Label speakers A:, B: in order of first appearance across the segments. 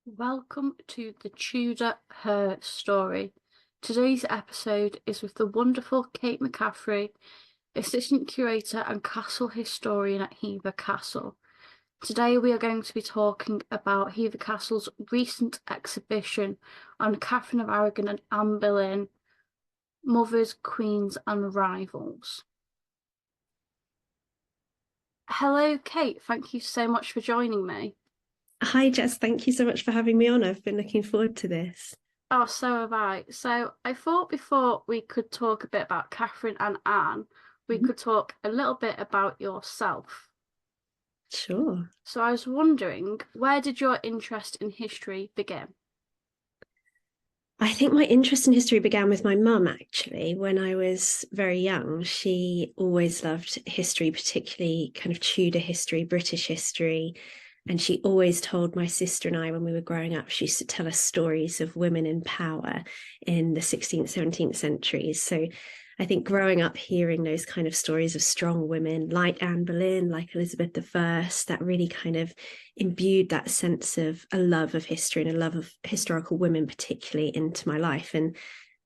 A: Welcome to the Tudor Her Story. Today's episode is with the wonderful Kate McCaffrey, Assistant Curator and Castle Historian at Hever Castle. Today we are going to be talking about Hever Castle's recent exhibition on Catherine of Aragon and Anne Boleyn, Mothers, Queens and Rivals. Hello, Kate. Thank you so much for joining me.
B: Hi, Jess. Thank you so much for having me on. I've been looking forward to this.
A: Oh, so have I. So I thought before we could talk a bit about Catherine and Anne, we
B: Mhm.
A: could talk a little bit about yourself.
B: Sure.
A: So I was wondering, where did your interest in history begin?
B: I think my interest in history began with my mum, actually. When I was very young, she always loved history, particularly kind of Tudor history, British history. And she always told my sister and I when we were growing up, she used to tell us stories of women in power in the 16th, 17th centuries. So I think growing up hearing those kind of stories of strong women like Anne Boleyn, like Elizabeth I, that really kind of imbued that sense of a love of history and a love of historical women, particularly into my life. And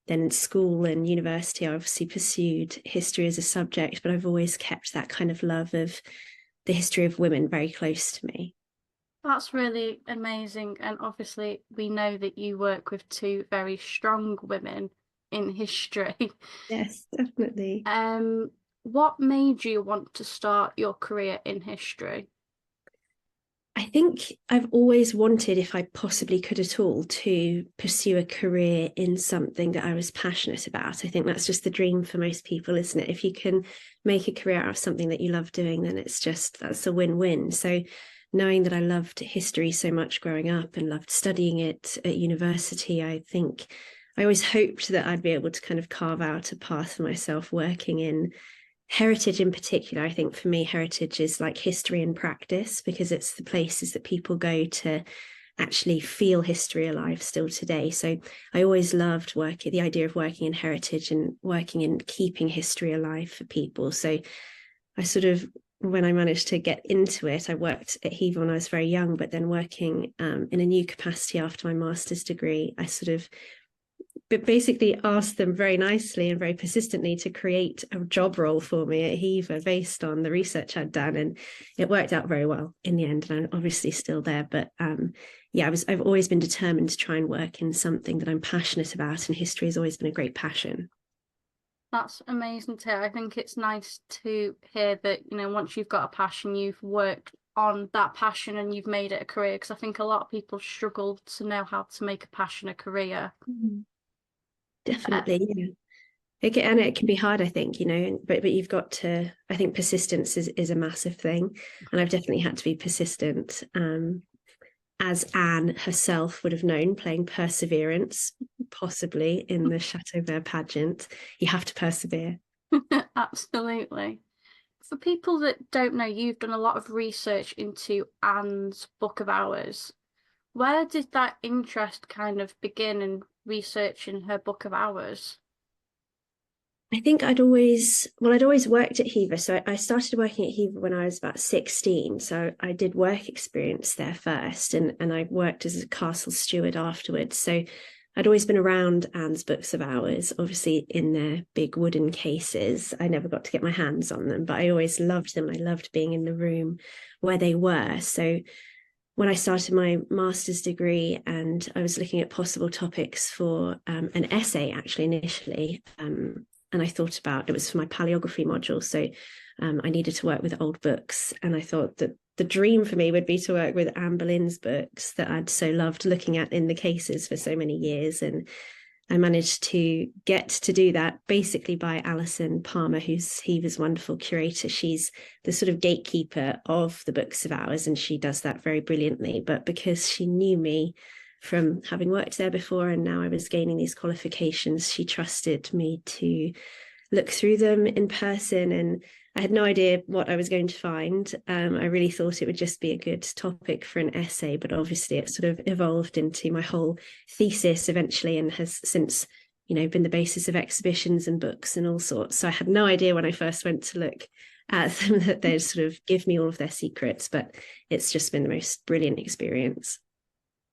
B: then in school and university, I obviously pursued history as a subject, but I've always kept that kind of love of the history of women very close to me.
A: That's really amazing. And obviously, we know that you work with two very strong women in history.
B: Yes, definitely.
A: Um, what made you want to start your career in history?
B: I think I've always wanted, if I possibly could at all, to pursue a career in something that I was passionate about. I think that's just the dream for most people, isn't it? If you can make a career out of something that you love doing, then that's a win-win. So knowing that I loved history so much growing up and loved studying it at university, I think I always hoped that I'd be able to kind of carve out a path for myself working in heritage in particular. I think for me, heritage is like history in practice because it's the places that people go to actually feel history alive still today. So I always loved working, the idea of working in heritage and working in keeping history alive for people. So I sort of, when I managed to get into it, I worked at Hever when I was very young, but then working in a new capacity after my master's degree, I sort of basically asked them very nicely and very persistently to create a job role for me at Hever based on the research I'd done, and it worked out very well in the end. And I'm obviously still there, but yeah, I've always been determined to try and work in something that I'm passionate about, and history has always been a great passion.
A: That's amazing to hear. I think it's nice to hear that, once you've got a passion, you've worked on that passion and you've made it a career. Because I think a lot of people struggle to know how to make a passion a career. Uh,
B: Definitely, yeah. And it can be hard, I think, but you've got to. I think persistence is a massive thing, and I've definitely had to be persistent. As Anne herself would have known, playing Perseverance, possibly in the Chateauvert pageant. You have to persevere.
A: Absolutely. For people that don't know, you've done a lot of research into Anne's Book of Hours. Where did that interest kind of begin in researching her Book of Hours?
B: I think I'd always worked at Hever. So I started working at Hever when I was about 16. So I did work experience there first, and I worked as a castle steward afterwards. So I'd always been around Anne's books of hours, obviously in their big wooden cases. I never got to get my hands on them, but I always loved them. I loved being in the room where they were. So when I started my master's degree and I was looking at possible topics for an essay, actually, initially, and I thought about it was for my paleography module. So I needed to work with old books. And I thought that the dream for me would be to work with Anne Boleyn's books that I'd so loved looking at in the cases for so many years. And I managed to get to do that basically by Alison Palmer, who's Hever's wonderful curator. She's the sort of gatekeeper of the books of hours, and she does that very brilliantly. But because she knew me from having worked there before and now I was gaining these qualifications, she trusted me to look through them in person, and I had no idea what I was going to find. I really thought it would just be a good topic for an essay, but obviously it sort of evolved into my whole thesis eventually and has since, been the basis of exhibitions and books and all sorts. So I had no idea when I first went to look at them that they'd sort of give me all of their secrets, but it's just been the most brilliant experience.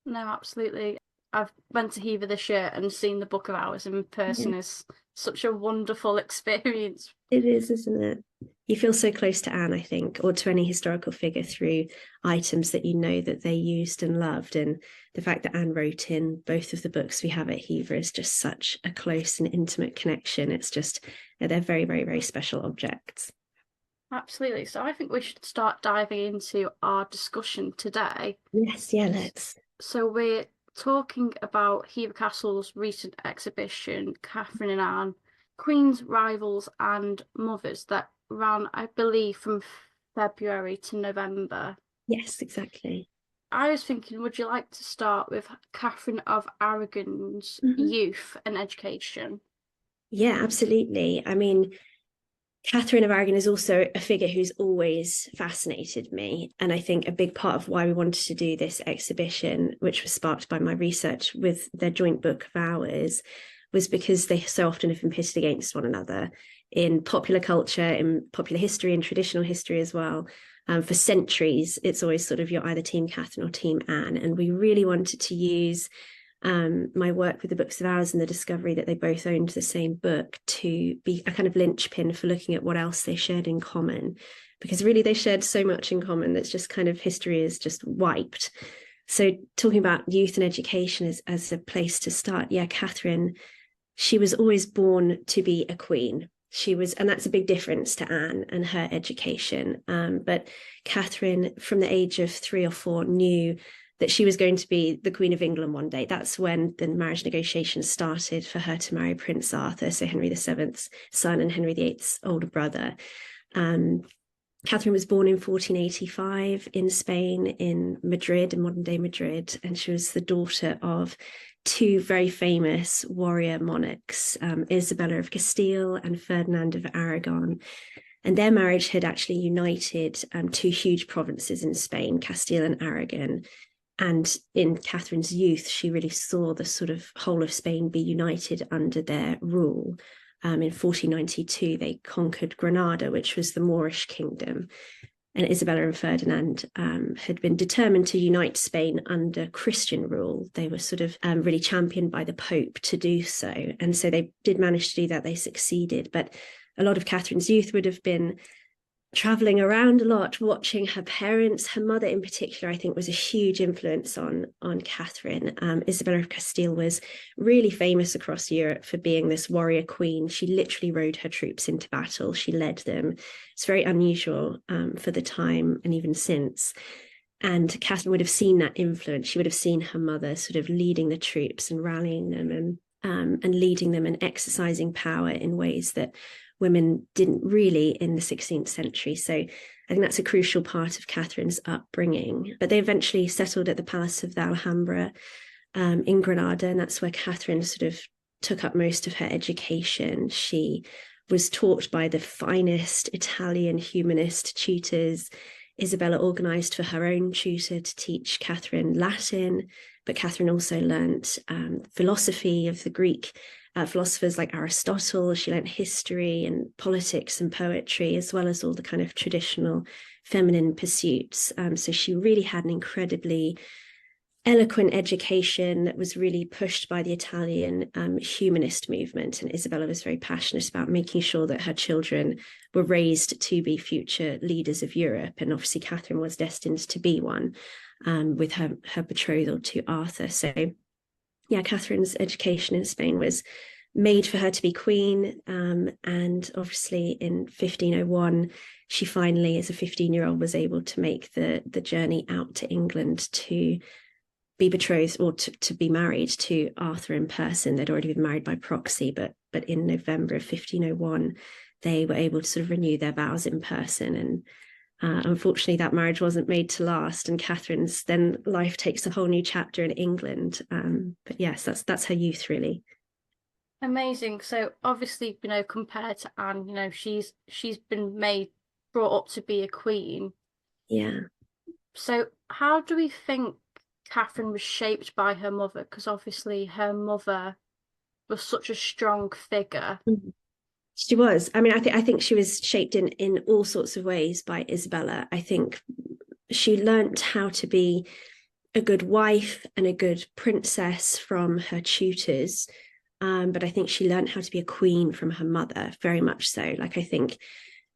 A: No, absolutely. I've went to Hever this year and seen the Book of Hours in
B: Yeah,
A: person is such a wonderful experience.
B: it is, isn't it? You feel so close to Anne, I think, or to any historical figure through items that you know that they used and loved. And the fact that Anne wrote in both of the books we have at Hever is just such a close and intimate connection. It's just, they're very, very, very special objects.
A: Absolutely. So I think we should start diving into our discussion today.
B: Yes, yeah, let's.
A: So we're talking about Hever Castle's recent exhibition, Catherine and Anne, Queen's Rivals and Mothers, that ran, I believe, from February to November.
B: Yes, exactly.
A: I was thinking, would you like to start with Catherine of Aragon's
B: Mhm.
A: youth and education?
B: Yeah, absolutely. I mean, Catherine of Aragon is also a figure who's always fascinated me. And I think a big part of why we wanted to do this exhibition, which was sparked by my research with their joint book of hours, was because they so often have been pitted against one another in popular culture, in popular history, and traditional history as well. For centuries, it's always sort of you're either Team Catherine or Team Anne. And we really wanted to use my work with the books of hours and the discovery that they both owned the same book to be a kind of linchpin for looking at what else they shared in common, because really they shared so much in common that's just kind of history is just wiped. So talking about youth and education as a place to start, yeah, Catherine, she was always born to be a queen. She was, and that's a big difference to Anne and her education. But Catherine, from the age of 3 or 4, knew that she was going to be the Queen of England one day. That's when the marriage negotiations started for her to marry Prince Arthur, so Henry VII's son and Henry VIII's older brother. Um, Catherine was born in 1485 in Spain, in Madrid, in modern day Madrid, and she was the daughter of two very famous warrior monarchs, Isabella of Castile and Ferdinand of Aragon. And their marriage had actually united two huge provinces in Spain, Castile and Aragon. And in Catherine's youth, she really saw the sort of whole of Spain be united under their rule. In 1492, they conquered Granada, which was the Moorish kingdom. And Isabella and Ferdinand had been determined to unite Spain under Christian rule. They were sort of really championed by the Pope to do so. And so they did manage to do that. They succeeded. But a lot of Catherine's youth would have been traveling around a lot, watching her parents. Her mother in particular, I think, was a huge influence on Catherine. Isabella of Castile was really famous across Europe for being this warrior queen. She literally rode her troops into battle. She led them. It's very unusual for the time and even since. And Catherine would have seen that influence. She would have seen her mother sort of leading the troops and rallying them and leading them and exercising power in ways that women didn't really in the 16th century. So I think that's a crucial part of Catherine's upbringing. But they eventually settled at the Palace of the Alhambra in Granada, and that's where Catherine sort of took up most of her education. She was taught by the finest Italian humanist tutors. Isabella organised for her own tutor to teach Catherine Latin, but Catherine also learnt philosophy of the Greek philosophers like Aristotle. She learnt history and politics and poetry, as well as all the kind of traditional feminine pursuits. So she really had an incredibly eloquent education that was really pushed by the Italian humanist movement. And Isabella was very passionate about making sure that her children were raised to be future leaders of Europe. And obviously Catherine was destined to be one with her betrothal to Arthur. So yeah, Catherine's education in Spain was made for her to be queen. And obviously in 1501, she finally, as a 15-year-old, was able to make the journey out to England to be betrothed or to be married to Arthur in person. They'd already been married by proxy, but in November of 1501, they were able to sort of renew their vows in person. And unfortunately, that marriage wasn't made to last, and Catherine's then life takes a whole new chapter in England. But yes, that's her youth, really.
A: Amazing. So obviously, compared to Anne, she's been brought up to be a queen.
B: Yeah.
A: So how do we think Catherine was shaped by her mother? Because obviously her mother was such a strong figure.
B: She was. I mean, I think she was shaped in all sorts of ways by Isabella. I think she learnt how to be a good wife and a good princess from her tutors. But I think she learned how to be a queen from her mother, very much so. Like, I think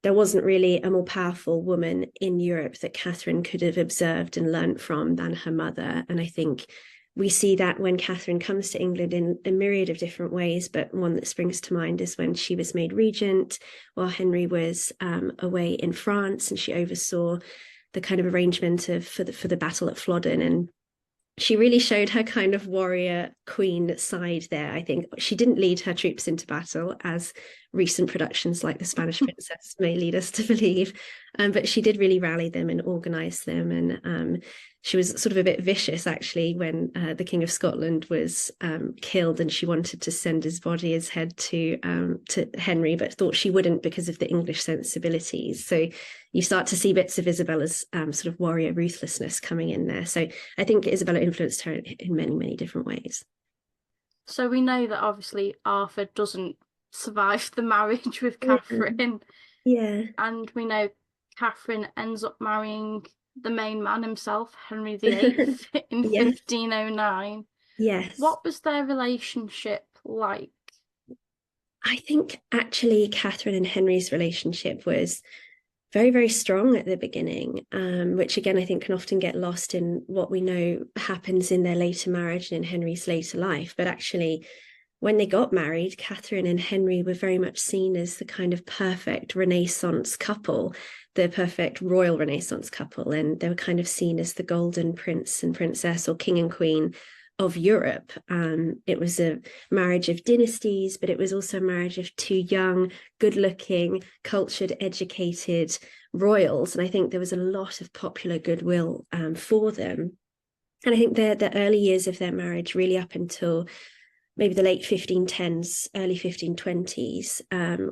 B: there wasn't really a more powerful woman in Europe that Catherine could have observed and learnt from than her mother. And I think we see that when Catherine comes to England in a myriad of different ways, but one that springs to mind is when she was made regent while Henry was away in France, and she oversaw the kind of arrangement for the battle at Flodden. And she really showed her kind of warrior queen side there. I think she didn't lead her troops into battle, as recent productions like The Spanish Princess may lead us to believe, but she did really rally them and organise them. And she was sort of a bit vicious, actually, when the King of Scotland was killed, and she wanted to send his body, his head, to Henry, but thought she wouldn't because of the English sensibilities. So you start to see bits of Isabella's sort of warrior ruthlessness coming in there. So I think Isabella influenced her in many, many different ways.
A: So we know that obviously Arthur doesn't survive the marriage with Catherine.
B: Yeah.
A: And we know Catherine ends up marrying the main man himself, Henry VIII, in
B: Yes.
A: 1509.
B: Yes.
A: What was their relationship like?
B: I think actually Catherine and Henry's relationship was very, very strong at the beginning, which again, I think can often get lost in what we know happens in their later marriage and in Henry's later life. But actually, when they got married, Catherine and Henry were very much seen as the kind of perfect Renaissance couple, the perfect royal Renaissance couple. And they were kind of seen as the golden prince and princess, or king and queen of Europe. It was a marriage of dynasties, but it was also a marriage of two young, good-looking, cultured, educated royals. And I think there was a lot of popular goodwill for them. And I think the early years of their marriage, really up until maybe the late 1510s, early 1520s,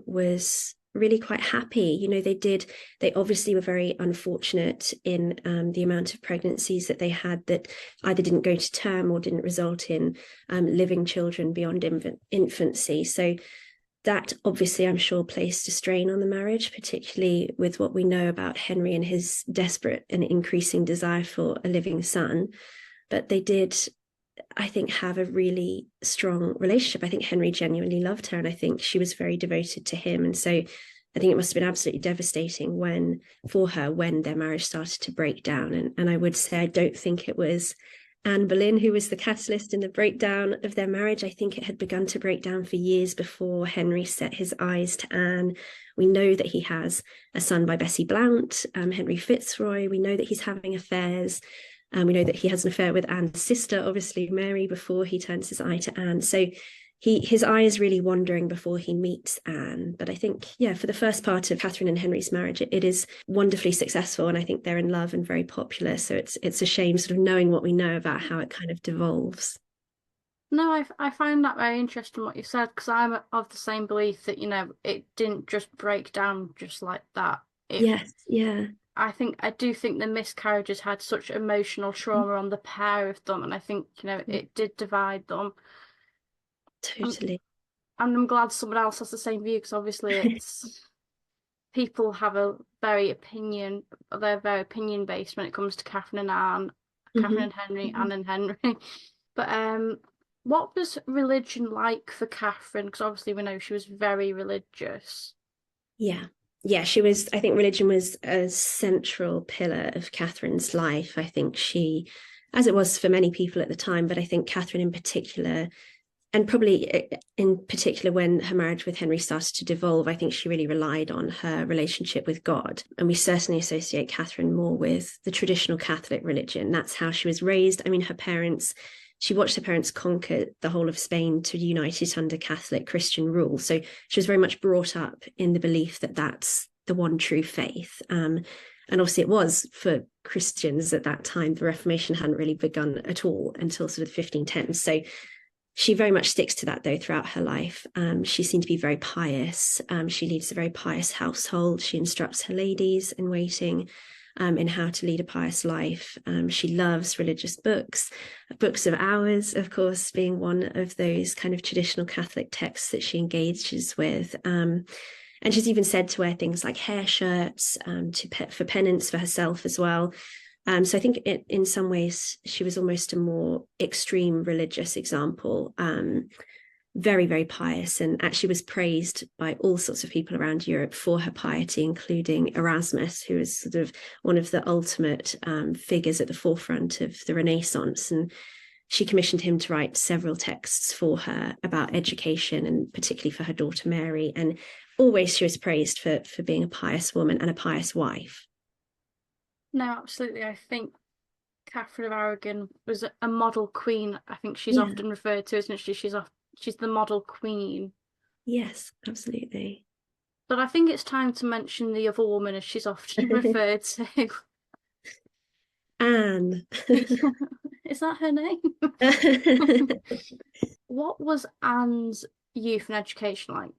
B: was really quite happy. You know, they obviously were very unfortunate in the amount of pregnancies that they had that either didn't go to term or didn't result in living children beyond infancy. So that obviously, I'm sure, placed a strain on the marriage, particularly with what we know about Henry and his desperate and increasing desire for a living son. But they did, I think, have a really strong relationship. I think Henry genuinely loved her, and I think she was very devoted to him. And so I think it must have been absolutely devastating for her when their marriage started to break down. And I would say I don't think it was Anne Boleyn who was the catalyst in the breakdown of their marriage. I think it had begun to break down for years before Henry set his eyes to Anne. We know that he has a son by Bessie Blount, Henry Fitzroy. We know that he's having affairs. We know that he has an affair with Anne's sister, obviously Mary, before he turns his eye to Anne. So his eye is really wandering before he meets Anne. But I think, for the first part of Catherine and Henry's marriage, it is wonderfully successful. And I think they're in love and very popular. So it's a shame sort of knowing what we know about how it kind of devolves.
A: No, I find that very interesting what you said, because I'm of the same belief that, it didn't just break down just like that.
B: Yes, yeah.
A: I do think the miscarriages had such emotional trauma on the pair of them, and I think, it did divide them.
B: Totally.
A: And I'm glad someone else has the same view, because obviously it's people have they're very opinion based when it comes to Catherine and Anne, Catherine and Henry, Anne and Henry. But what was religion like for Catherine? Because obviously we know she was very religious.
B: Yeah, she was. I think religion was a central pillar of Catherine's life. I think she, as it was for many people at the time, but I think Catherine in particular, and probably in particular when her marriage with Henry started to devolve, I think she really relied on her relationship with God. And we certainly associate Catherine more with the traditional Catholic religion. That's how she was raised. I mean, she watched her parents conquer the whole of Spain to unite it under Catholic Christian rule. So she was very much brought up in the belief that that's the one true faith. And obviously it was for Christians at that time. The Reformation hadn't really begun at all until sort of the 1510s. So she very much sticks to that, though, throughout her life. She seemed to be very pious. She leads a very pious household. She instructs her ladies in waiting in how to lead a pious life. She loves religious books of hours, of course, being one of those kind of traditional Catholic texts that she engages with. And she's even said to wear things like hair shirts for penance for herself as well. So I think in some ways she was almost a more extreme religious example, very, very pious, and actually was praised by all sorts of people around Europe for her piety, including Erasmus, who is sort of one of the ultimate figures at the forefront of the Renaissance. And she commissioned him to write several texts for her about education, and particularly for her daughter Mary. And always she was praised for being a pious woman and a pious wife.
A: No, absolutely. I think Catherine of Aragon was a model queen. I think she's
B: Yeah.
A: often referred to, isn't she? She's the model queen.
B: Yes, absolutely.
A: But I think it's time to mention the other woman, as she's often referred to.
B: Anne.
A: Is that her name? What was Anne's youth and education like?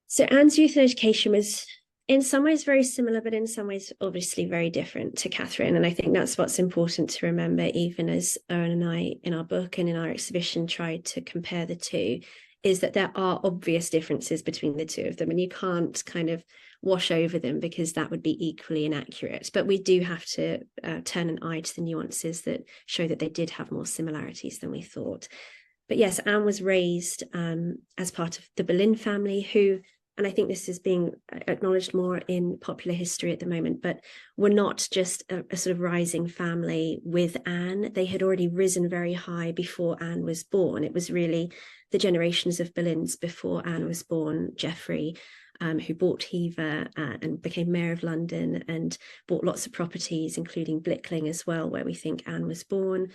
B: So Anne's youth and education was in some ways very similar, but in some ways obviously very different to Catherine. And I think that's what's important to remember, even as Owen and I in our book and in our exhibition tried to compare the two, is that there are obvious differences between the two of them, and you can't kind of wash over them because that would be equally inaccurate. But we do have to turn an eye to the nuances that show that they did have more similarities than we thought. But yes, Anne was raised as part of the Boleyn family, who, and I think this is being acknowledged more in popular history at the moment, but were not just a sort of rising family with Anne. They had already risen very high before Anne was born. It was really the generations of Boleyns before Anne was born, Geoffrey, who bought Hever and became mayor of London and bought lots of properties, including Blickling as well, where we think Anne was born.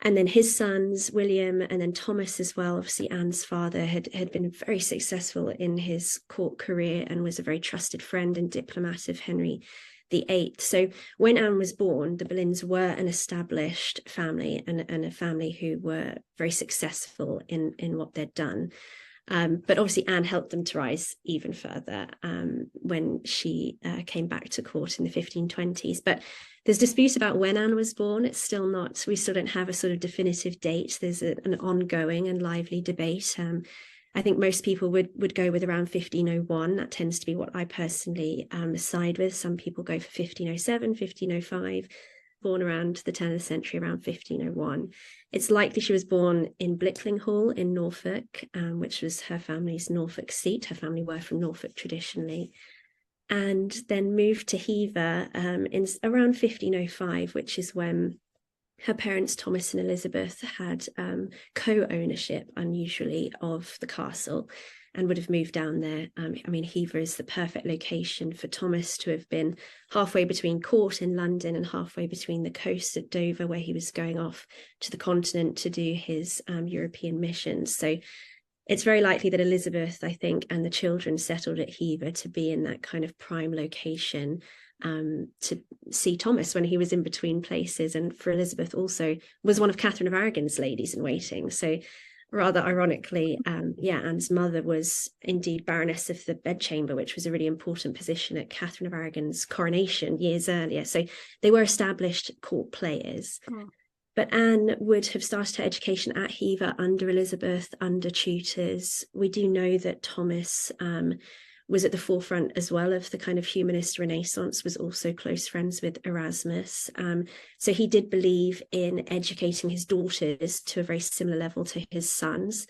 B: And then his sons, William and then Thomas as well. Obviously, Anne's father had been very successful in his court career and was a very trusted friend and diplomat of Henry VIII. So when Anne was born, the Boleyns were an established family and a family who were very successful in what they'd done. But obviously Anne helped them to rise even further when she came back to court in the 1520s. But there's dispute about when Anne was born. It's still not, we still don't have a sort of definitive date. There's an ongoing and lively debate. I think most people would go with around 1501. That tends to be what I personally side with. Some people go for 1507, 1505. Born around the turn of the century, around 1501. It's likely she was born in Blickling Hall in Norfolk, which was her family's Norfolk seat. Her family were from Norfolk traditionally. And then moved to Hever in around 1505, which is when her parents, Thomas and Elizabeth, had co-ownership, unusually, of the castle and would have moved down there. I mean, Hever is the perfect location for Thomas to have been halfway between court in London and halfway between the coast at Dover, where he was going off to the continent to do his European missions. So it's very likely that Elizabeth, I think, and the children settled at Hever to be in that kind of prime location to see Thomas when he was in between places. And for Elizabeth also was one of Catherine of Aragon's ladies in waiting. So rather ironically, Anne's mother was indeed Baroness of the Bedchamber, which was a really important position at Catherine of Aragon's coronation years earlier. So they were established court players. Mm. But Anne would have started her education at Hever under Elizabeth, under tutors. We do know that Thomas was at the forefront as well of the kind of humanist Renaissance, was also close friends with Erasmus. So he did believe in educating his daughters to a very similar level to his sons.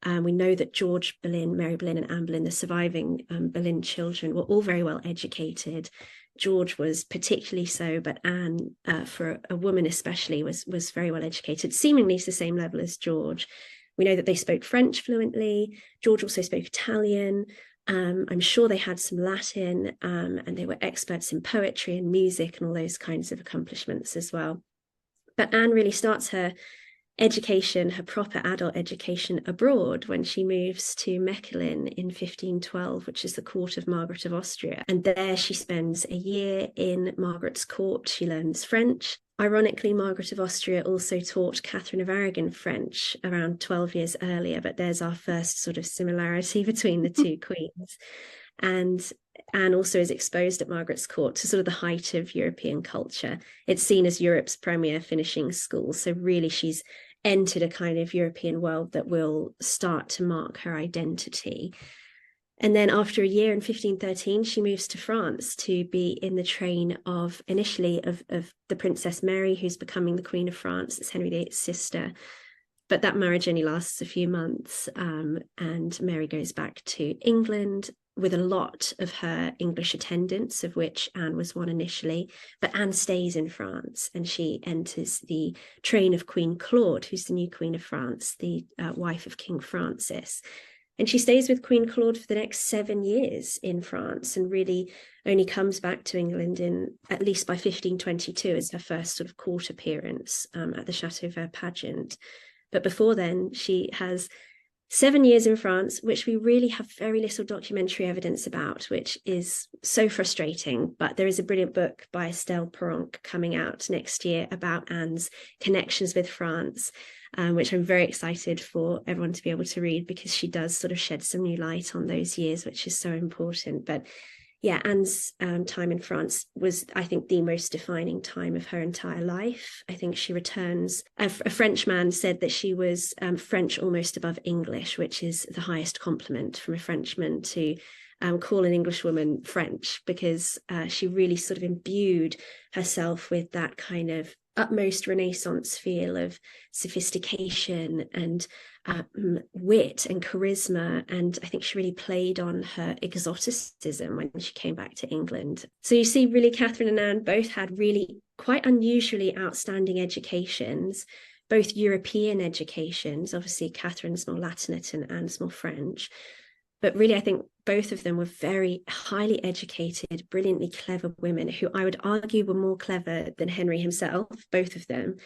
B: We know that George Boleyn, Mary Boleyn and Anne Boleyn, the surviving Boleyn children, were all very well educated. George was particularly so, but Anne, for a woman especially, was very well educated, seemingly to the same level as George. We know that they spoke French fluently. George also spoke Italian. I'm sure they had some Latin, and they were experts in poetry and music and all those kinds of accomplishments as well. But Anne really starts her education, her proper adult education, abroad when she moves to Mechlin in 1512, which is the court of Margaret of Austria. And there she spends a year in Margaret's court. She learns French. Ironically, Margaret of Austria also taught Catherine of Aragon French around 12 years earlier, but there's our first sort of similarity between the two queens. And Anne also is exposed at Margaret's court to sort of the height of European culture. It's seen as Europe's premier finishing school. So really she's entered a kind of European world that will start to mark her identity. And then after a year in 1513, she moves to France to be in the train of initially of the Princess Mary, who's becoming the Queen of France. It's Henry VIII's sister. But that marriage only lasts a few months, and Mary goes back to England with a lot of her English attendants, of which Anne was one initially. But Anne stays in France, and she enters the train of Queen Claude, who's the new Queen of France, the wife of King Francis. And she stays with Queen Claude for the next 7 years in France, and really only comes back to England in at least by 1522 as her first sort of court appearance at the Chateau Vert pageant. But before then, she has 7 years in France, which we really have very little documentary evidence about, which is so frustrating. But there is a brilliant book by Estelle Peronque coming out next year about Anne's connections with France, which I'm very excited for everyone to be able to read, because she does sort of shed some new light on those years, which is so important. But yeah, Anne's time in France was, I think, the most defining time of her entire life. I think she returns, a French man said that she was French almost above English, which is the highest compliment from a Frenchman to call an Englishwoman French, because she really sort of imbued herself with that kind of utmost Renaissance feel of sophistication and wit and charisma. And I think she really played on her exoticism when she came back to England. So you see, really, Catherine and Anne both had really quite unusually outstanding educations, both European educations. Obviously, Catherine's more Latinate and Anne's more French. But really, I think both of them were very highly educated, brilliantly clever women who I would argue were more clever than Henry himself, both of them.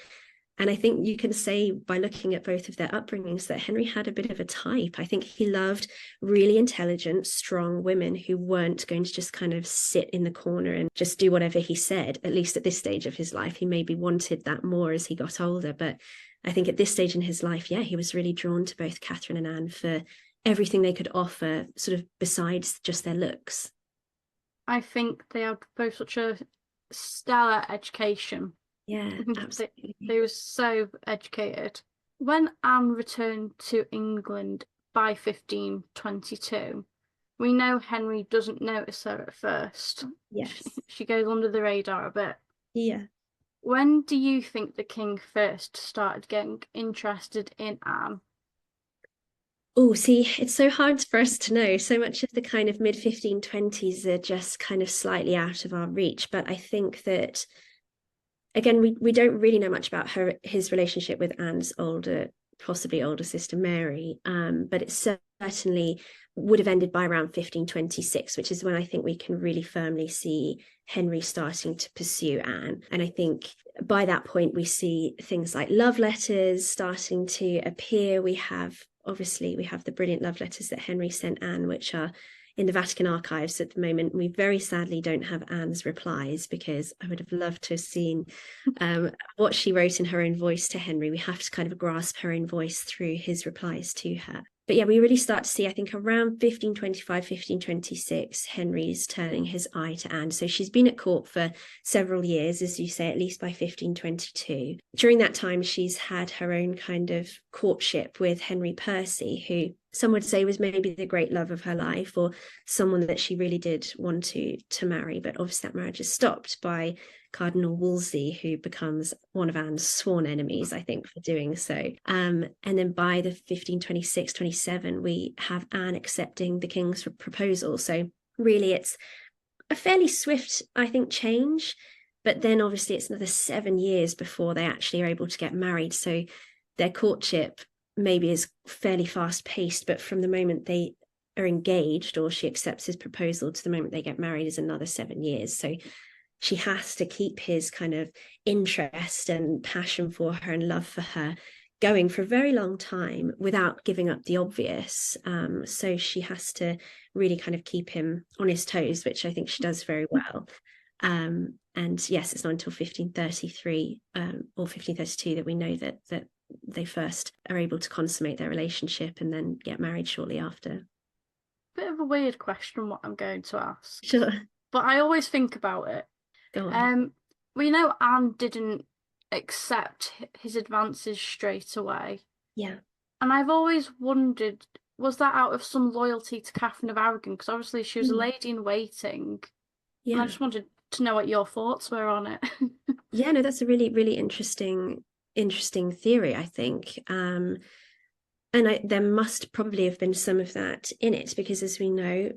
B: And I think you can say by looking at both of their upbringings that Henry had a bit of a type. I think he loved really intelligent, strong women who weren't going to just kind of sit in the corner and just do whatever he said, at least at this stage of his life. He maybe wanted that more as he got older. But I think at this stage in his life, yeah, he was really drawn to both Catherine and Anne for everything they could offer, sort of besides just their looks.
A: I think they had both such a stellar education.
B: Yeah, absolutely.
A: They were so educated. When Anne returned to England by 1522, we know Henry doesn't notice her at first.
B: Yes.
A: She goes under the radar a bit.
B: Yeah.
A: When do you think the king first started getting interested in Anne?
B: Oh, see, it's so hard for us to know. So much of the kind of mid 1520s are just kind of slightly out of our reach. But I think that, again, we don't really know much about his relationship with Anne's possibly older sister Mary. But it certainly would have ended by around 1526, which is when I think we can really firmly see Henry starting to pursue Anne. And I think by that point, we see things like love letters starting to appear. We have the brilliant love letters that Henry sent Anne, which are in the Vatican archives at the moment. We very sadly don't have Anne's replies, because I would have loved to have seen what she wrote in her own voice to Henry. We have to kind of grasp her own voice through his replies to her. But yeah, we really start to see, I think, around 1525, 1526, Henry's turning his eye to Anne. So she's been at court for several years, as you say, at least by 1522. During that time, she's had her own kind of courtship with Henry Percy, who some would say was maybe the great love of her life, or someone that she really did want to marry. But obviously that marriage is stopped by Cardinal Wolsey, who becomes one of Anne's sworn enemies, I think, for doing so. And then by the 1526-27, we have Anne accepting the king's proposal. So really it's a fairly swift, I think, change. But then obviously it's another 7 years before they actually are able to get married. So their courtship maybe is fairly fast paced, but from the moment they are engaged or she accepts his proposal to the moment they get married is another 7 years. So she has to keep his kind of interest and passion for her and love for her going for a very long time without giving up the obvious. So she has to really kind of keep him on his toes, which I think she does very well. And yes, it's not until 1533 or 1532 that we know that they first are able to consummate their relationship and then get married shortly after.
A: Bit of a weird question what I'm going to ask.
B: Sure.
A: But I always think about it.
B: Go on.
A: We know Anne didn't accept his advances straight away.
B: Yeah.
A: And I've always wondered, was that out of some loyalty to Catherine of Aragon? Because obviously she was a lady in waiting, and I
B: Yeah.
A: just wanted to know what your thoughts were on it.
B: Yeah, no, that's a really, really interesting theory, I think. There must probably have been some of that in it, because as we know,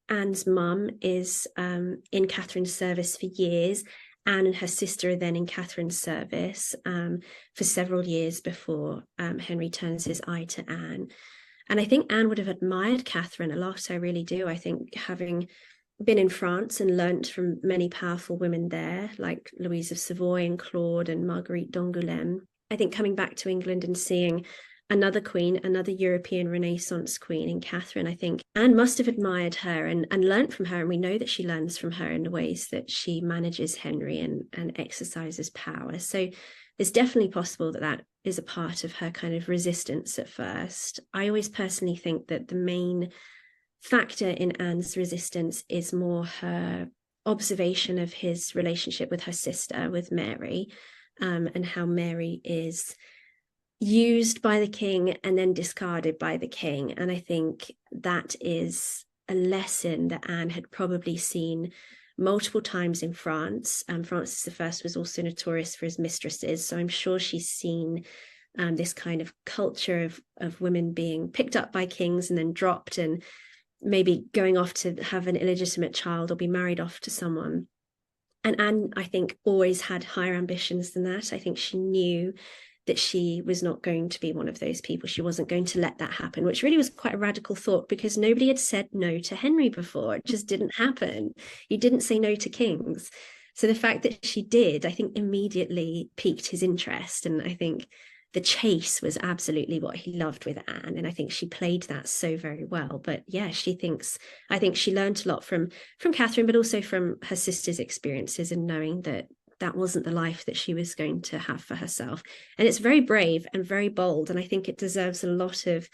B: Anne's mum is in Catherine's service for years. Anne and her sister are then in Catherine's service for several years before Henry turns his eye to Anne. And I think Anne would have admired Catherine a lot. I really do. I think, having been in France and learnt from many powerful women there, like Louise of Savoy and Claude and Marguerite d'Angoulême, I think coming back to England and seeing another queen, another European Renaissance queen in Catherine, I think Anne must have admired her and learnt from her. And we know that she learns from her in the ways that she manages Henry and exercises power. So it's definitely possible that that is a part of her kind of resistance at first. I always personally think that the main factor in Anne's resistance is more her observation of his relationship with her sister, with Mary, and how Mary is used by the king and then discarded by the king. And I think that is a lesson that Anne had probably seen multiple times in France. Francis I was also notorious for his mistresses, so I'm sure she's seen this kind of culture of women being picked up by kings and then dropped, and maybe going off to have an illegitimate child or be married off to someone. And Anne, I think, always had higher ambitions than that. I think she knew that she was not going to be one of those people. She wasn't going to let that happen, which really was quite a radical thought, because nobody had said no to Henry before. It just didn't happen. You didn't say no to kings. So the fact that she did, I think, immediately piqued his interest. And I think the chase was absolutely what he loved with Anne. And I think she played that so very well. But yeah, I think she learned a lot from Catherine, but also from her sister's experiences, and knowing that that wasn't the life that she was going to have for herself. And it's very brave and very bold. And I think it deserves a lot of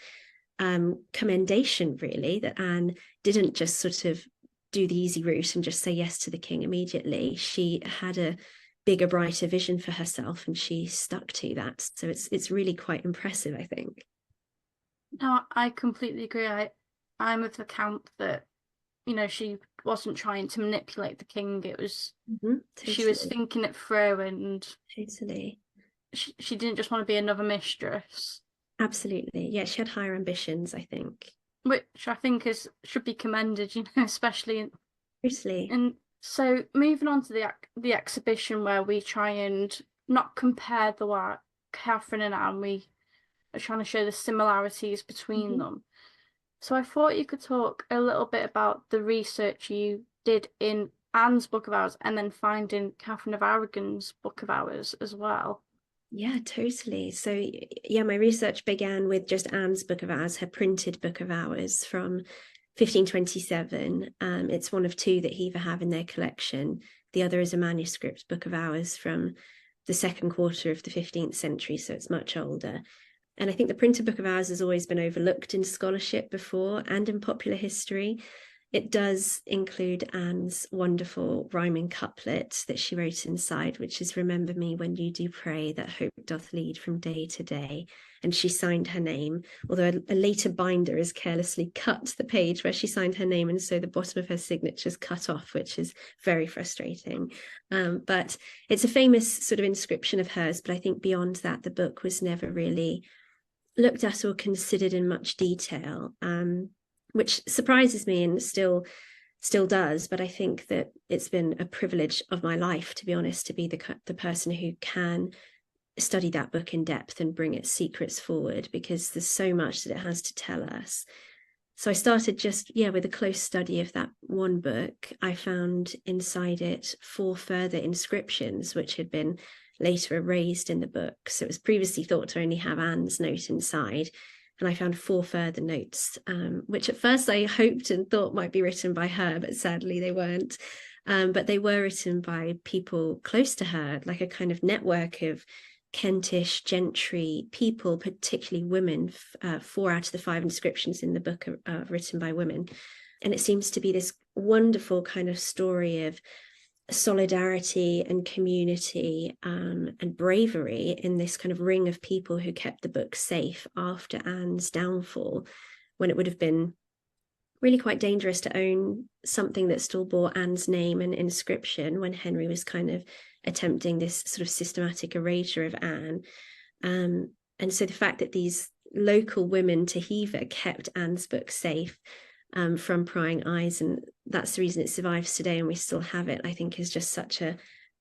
B: commendation, really, that Anne didn't just sort of do the easy route and just say yes to the king immediately. She had a bigger, brighter vision for herself, and she stuck to that. So it's really quite impressive, I think.
A: No, I completely agree. I'm of the camp that, she wasn't trying to manipulate the king. It was she was thinking it through, and
B: totally
A: she didn't just want to be another mistress.
B: Absolutely. Yeah, she had higher ambitions, I think.
A: Which I think should be commended, especially in
B: Totally.
A: and so moving on to the exhibition, where we try and not compare the work Catherine and Anne, we are trying to show the similarities between them. So I thought you could talk a little bit about the research you did in Anne's Book of Hours, and then finding Catherine of Aragon's Book of Hours as well.
B: Yeah, totally. So yeah, my research began with just Anne's Book of Hours, her printed Book of Hours from 1527. It's one of two that Hever have in their collection. The other is a manuscript Book of Hours from the second quarter of the 15th century, so it's much older. And I think the printed Book of Hours has always been overlooked in scholarship before and in popular history. It does include Anne's wonderful rhyming couplet that she wrote inside, which is "Remember me when you do pray, that hope doth lead from day to day." And she signed her name, although a later binder has carelessly cut the page where she signed her name, and so the bottom of her signature is cut off, which is very frustrating. But it's a famous sort of inscription of hers, but I think beyond that, the book was never really looked at or considered in much detail, which surprises me and still does. But I think that it's been a privilege of my life, to be honest, to be the person who can study that book in depth and bring its secrets forward, because there's so much that it has to tell us. So I started with a close study of that one book. I found inside it 4 further inscriptions, which had been later erased in the book. So it was previously thought to only have Anne's note inside. And I found 4 further notes, which at first I hoped and thought might be written by her, but sadly they weren't. But they were written by people close to her, like a kind of network of Kentish gentry people, particularly women. 4 out of the 5 inscriptions in the book are written by women. And it seems to be this wonderful kind of story of solidarity and community and bravery in this kind of ring of people who kept the book safe after Anne's downfall. when it would have been really quite dangerous to own something that still bore Anne's name and inscription, when Henry was kind of attempting this sort of systematic erasure of Anne. And so the fact that these local women to Hever kept Anne's book safe from prying eyes, and that's the reason it survives today and we still have it, I think is just such a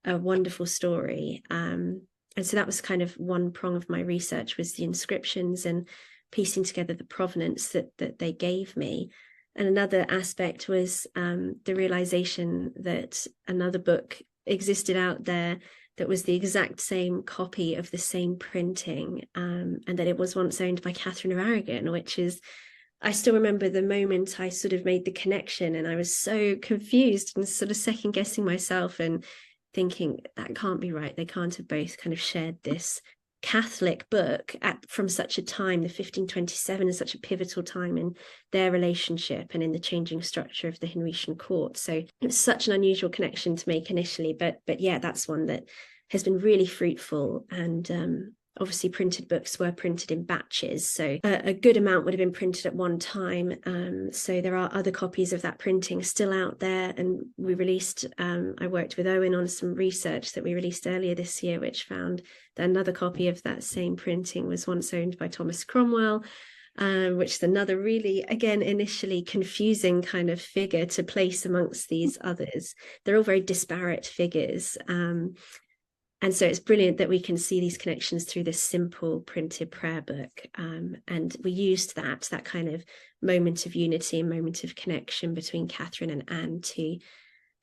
B: wonderful story. And so that was kind of one prong of my research, was the inscriptions and piecing together the provenance that they gave me. And another aspect was the realization that another book existed out there that was the exact same copy of the same printing, and that it was once owned by Catherine of Aragon, which is, I still remember the moment I sort of made the connection, and I was so confused and sort of second guessing myself and thinking that can't be right. They can't have both kind of shared this Catholic book from such a time. The 1527 is such a pivotal time in their relationship and in the changing structure of the Henrician court. So it's such an unusual connection to make initially, but yeah, that's one that has been really fruitful. And obviously printed books were printed in batches, so a good amount would have been printed at one time. So there are other copies of that printing still out there, and we released, I worked with Owen on some research that we released earlier this year, which found that another copy of that same printing was once owned by Thomas Cromwell, which is another really, again, initially confusing kind of figure to place amongst these others. They're all very disparate figures. And so it's brilliant that we can see these connections through this simple printed prayer book. And we used that kind of moment of unity and moment of connection between Catherine and Anne to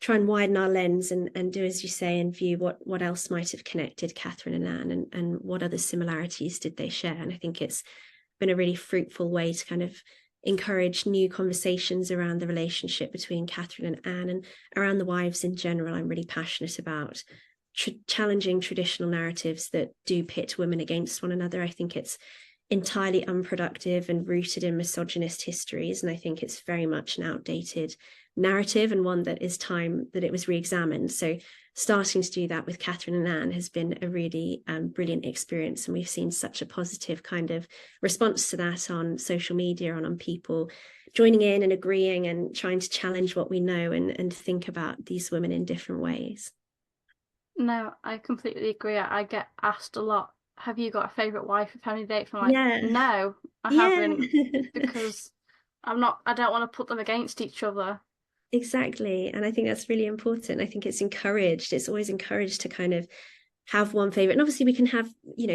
B: try and widen our lens and do, as you say, and view what else might have connected Catherine and Anne, and what other similarities did they share. And I think it's been a really fruitful way to kind of encourage new conversations around the relationship between Catherine and Anne, and around the wives in general. I'm really passionate about challenging traditional narratives that do pit women against one another. I think it's entirely unproductive and rooted in misogynist histories, and I think it's very much an outdated narrative, and one that is time that it was re-examined. So starting to do that with Catherine and Anne has been a really brilliant experience, and we've seen such a positive kind of response to that on social media and on people joining in and agreeing and trying to challenge what we know and think about these women in different ways.
A: No, I completely agree. I get asked a lot, have you got a favourite wife of Henry VIII? I'm like,
B: Yeah.
A: no, I haven't, because I don't want to put them against each other.
B: Exactly. And I think that's really important. I think it's always encouraged to kind of have one favorite. And obviously we can have,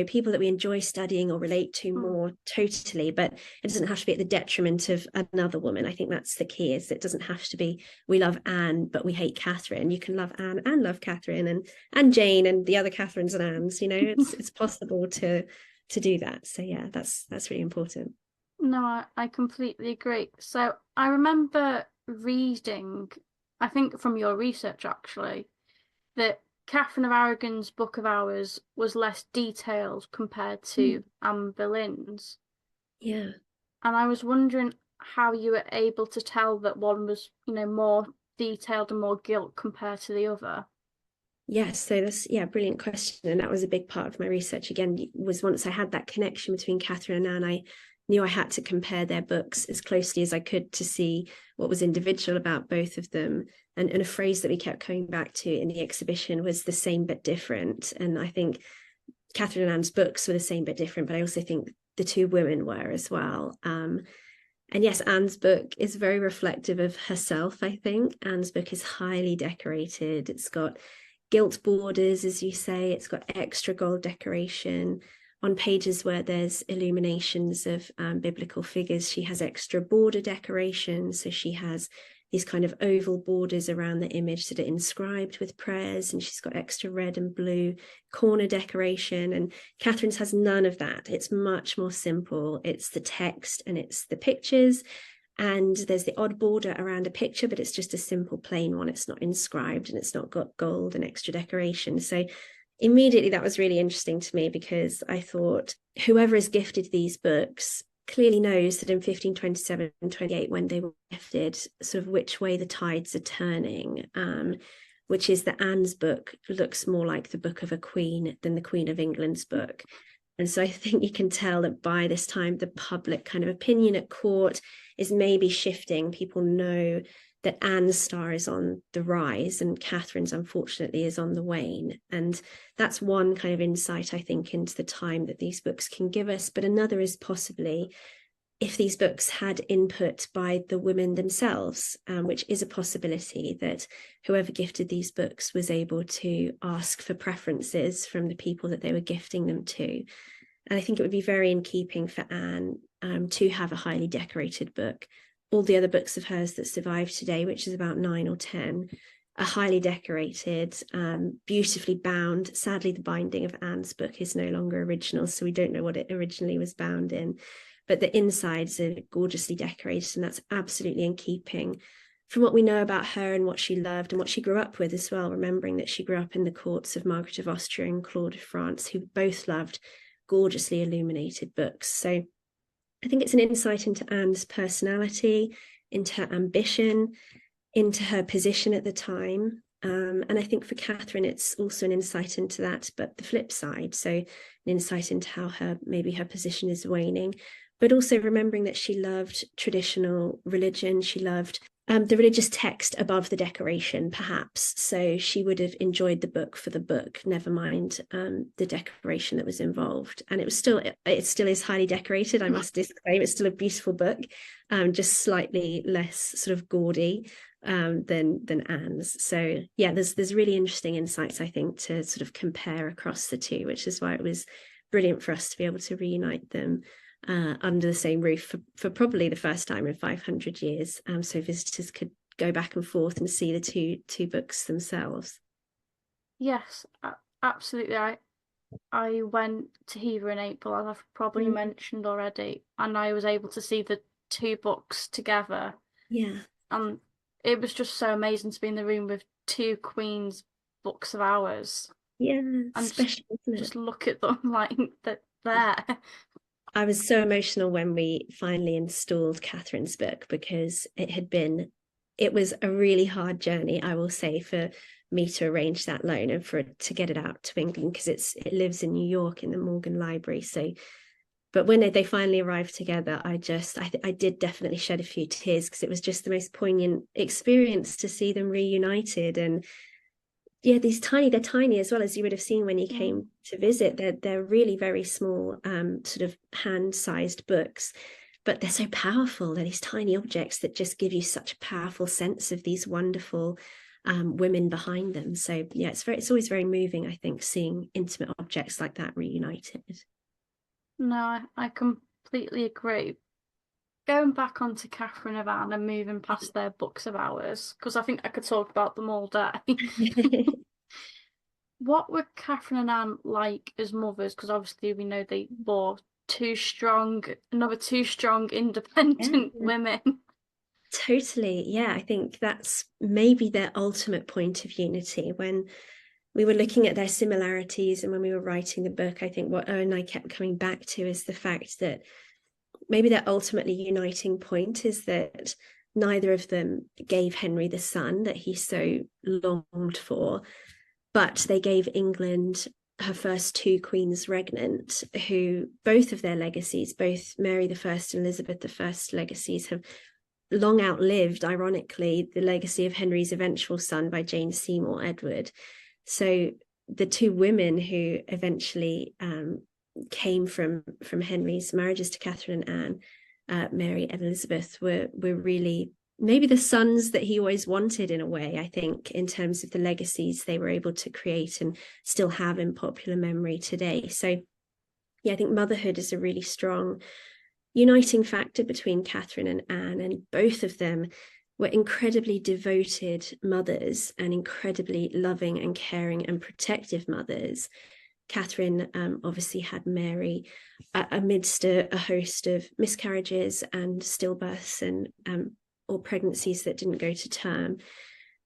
B: people that we enjoy studying or relate to more, totally, but it doesn't have to be at the detriment of another woman. I think that's the key, is it doesn't have to be, we love Anne, but we hate Catherine. You can love Anne and love Catherine, and Jane and the other Catherines and Annes, it's possible to do that. So yeah, that's really important.
A: No, I completely agree. So I remember reading, I think from your research actually, that Catherine of Aragon's Book of Hours was less detailed compared to Anne Boleyn's.
B: Yeah.
A: And I was wondering how you were able to tell that one was, more detailed and more gilt compared to the other.
B: Yes, so that's brilliant question. And that was a big part of my research again, was once I had that connection between Catherine and Anne, I knew I had to compare their books as closely as I could to see what was individual about both of them. And a phrase that we kept coming back to in the exhibition was the same but different. And I think Catherine and Anne's books were the same but different, but I also think the two women were as well. And yes, Anne's book is very reflective of herself, I think. Anne's book is highly decorated. It's got gilt borders, as you say. It's got extra gold decoration. On pages where there's illuminations of biblical figures, she has extra border decoration. So she has these kind of oval borders around the image that are inscribed with prayers, and she's got extra red and blue corner decoration. And Catherine's has none of that. It's much more simple. It's the text and it's the pictures, and there's the odd border around a picture, but it's just a simple plain one. It's not inscribed and it's not got gold and extra decoration. So immediately that was really interesting to me, because I thought whoever is gifted these books clearly knows that in 1527 and 28, when they were gifted, sort of which way the tides are turning, which is that Anne's book looks more like the book of a queen than the Queen of England's book. And so I think you can tell that by this time, the public kind of opinion at court is maybe shifting. People know that Anne's star is on the rise and Catherine's, unfortunately, is on the wane. And that's one kind of insight, I think, into the time that these books can give us. But another is possibly if these books had input by the women themselves, which is a possibility, that whoever gifted these books was able to ask for preferences from the people that they were gifting them to. And I think it would be very in keeping for Anne to have a highly decorated book. All the other books of hers that survive today, which is about 9 or 10, are highly decorated, beautifully bound. Sadly, the binding of Anne's book is no longer original, so we don't know what it originally was bound in. But the insides are gorgeously decorated, and that's absolutely in keeping from what we know about her and what she loved and what she grew up with as well, remembering that she grew up in the courts of Margaret of Austria and Claude of France, who both loved gorgeously illuminated books. So I think it's an insight into Anne's personality, into her ambition, into her position at the time. And I think for Catherine, it's also an insight into that, but the flip side. So an insight into how maybe her position is waning, but also remembering that she loved traditional religion. She loved the religious text above the decoration, perhaps. So she would have enjoyed the book for the book, never mind the decoration that was involved. And it still is highly decorated, I must disclaim. It's still a beautiful book, just slightly less sort of gaudy than Anne's. So yeah, there's really interesting insights, I think, to sort of compare across the two, which is why it was brilliant for us to be able to reunite them under the same roof for probably the first time in 500 years. So visitors could go back and forth and see the two books themselves.
A: Yes, absolutely. I went to Hever in April, as I've probably mentioned already, and I was able to see the two books together.
B: Yeah.
A: And it was just so amazing to be in the room with two Queen's books of hours.
B: Yeah,
A: and
B: special, isn't it?
A: Just look at them like that there.
B: I was so emotional when we finally installed Catherine's book, because it was a really hard journey, I will say, for me to arrange that loan and for it to get it out to England, because it lives in New York in the Morgan Library. So, but when they finally arrived together, I did definitely shed a few tears, because it was just the most poignant experience to see them reunited. And yeah, they're tiny as well, as you would have seen when you came to visit. They're really very small, sort of hand-sized books, but they're so powerful. They're these tiny objects that just give you such a powerful sense of these wonderful women behind them. So yeah, it's always very moving, I think, seeing intimate objects like that reunited.
A: No, I completely agree. Going back onto Catherine of Anne and moving past their books of hours, because I think I could talk about them all day. What were Catherine and Anne like as mothers? Because obviously we know they were two strong, independent women.
B: Totally. Yeah, I think that's maybe their ultimate point of unity. When we were looking at their similarities and when we were writing the book, I think what Owen and I kept coming back to is the fact that maybe their ultimately uniting point is that neither of them gave Henry the son that he so longed for, but they gave England her first two queens regnant, who both of their legacies, both Mary the First and Elizabeth the First legacies, have long outlived, ironically, the legacy of Henry's eventual son by Jane Seymour Edward. So the two women who eventually came from Henry's marriages to Catherine and Anne, Mary and Elizabeth, were really maybe the sons that he always wanted, in a way, I think, in terms of the legacies they were able to create and still have in popular memory today. So yeah, I think motherhood is a really strong uniting factor between Catherine and Anne, and both of them were incredibly devoted mothers and incredibly loving and caring and protective mothers. Catherine obviously had Mary amidst a host of miscarriages and stillbirths and or pregnancies that didn't go to term.